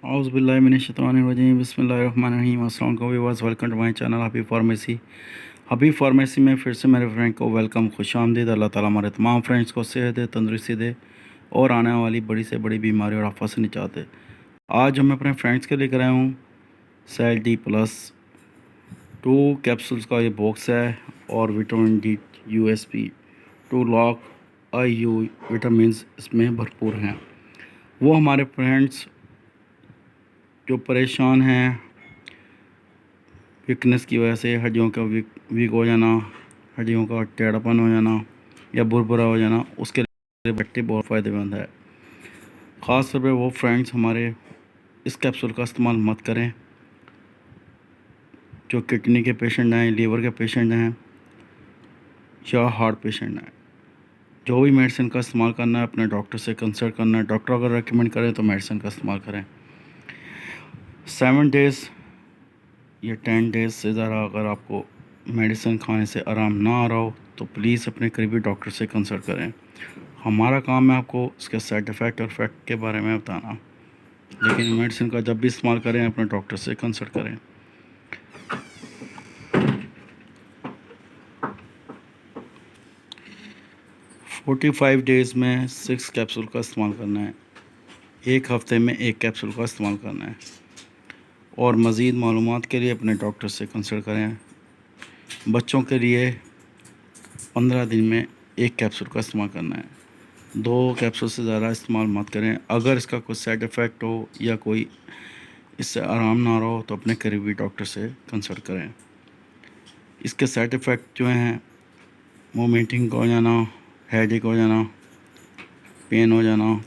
औज़ुबिल्लाहिमिनश्शैतानिर्रजीम बिस्मिल्लाहिर्रहमानिर्रहीम। अस्सलाम वालेकुम viewers, welcome to my channel Habib pharmacy में फिर से मेरे फ्रेंड को वेलकम, खुशामदीद। अल्लाह ताला हमारे तमाम फ्रेंड्स को सेहत दे, तंदुरुस्ती दे और आने वाली बड़ी से बड़ी बीमारी और आफत से निजात दे। आज हम अपने फ्रेंड्स के लेकर आया हूँ सेल डी प्लस 2 कैप्सूल्स का ये बॉक्स है और vitamin D USP 2 lock IU vitamin इसमें भरपूर हैं। वो हमारे फ्रेंड्स जो परेशान हैं वीकनेस की वजह से, हड्डियों का वीक हो जाना, हड्डियों का टेढ़ापन हो जाना या बुरबुरा हो जाना, उसके लिए बैक्टी बहुत फ़ायदेमंद है। ख़ास तौर पे वो फ्रेंड्स हमारे इस कैप्सूल का इस्तेमाल मत करें जो किडनी के पेशेंट हैं, लीवर के पेशेंट हैं या हार्ट पेशेंट हैं। जो भी मेडिसिन का इस्तेमाल करना है अपने डॉक्टर से कंसल्ट करना है। डॉक्टर अगर रेकमेंड करें तो मेडिसिन का इस्तेमाल करें। 7 डेज़ या 10 डेज़ से ज़्यादा अगर आपको मेडिसिन खाने से आराम ना आ रहा हो तो प्लीज़ अपने करीबी डॉक्टर से कंसल्ट करें। हमारा काम है आपको इसके साइड इफ़ेक्ट और इफ़ेक्ट के बारे में बताना, लेकिन मेडिसिन का जब भी इस्तेमाल करें अपने डॉक्टर से कंसल्ट करें। फोर्टी 45 डेज़ में 6 कैप्सूल का इस्तेमाल करना है। एक हफ़्ते में 1 कैप्सूल का इस्तेमाल करना है और मज़ीद मालूमात के लिए अपने डॉक्टर से कंसल्ट करें। बच्चों के लिए 15 दिन में 1 कैप्सूल का इस्तेमाल करना है। 2 कैप्सूल से ज़्यादा इस्तेमाल मत करें। अगर इसका कोई साइड इफ़ेक्ट हो या कोई इससे आराम ना रहा हो तो अपने करीबी डॉक्टर से कंसल्ट करें। इसके साइड इफ़ेक्ट जो हैं वोमिटिंग हो जाना, हेडेक हो जाना, पेन हो जाना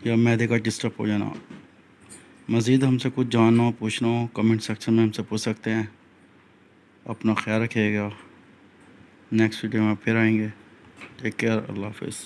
या मैदे का डिस्टर्ब हो जाना। मज़ीद हमसे कुछ जानना हो, पूछना हो, कमेंट सेक्शन में हमसे पूछ सकते हैं। अपना ख्याल रखिएगा। नेक्स्ट वीडियो में फिर आएंगे। Take care. अल्लाह हाफ़िज़।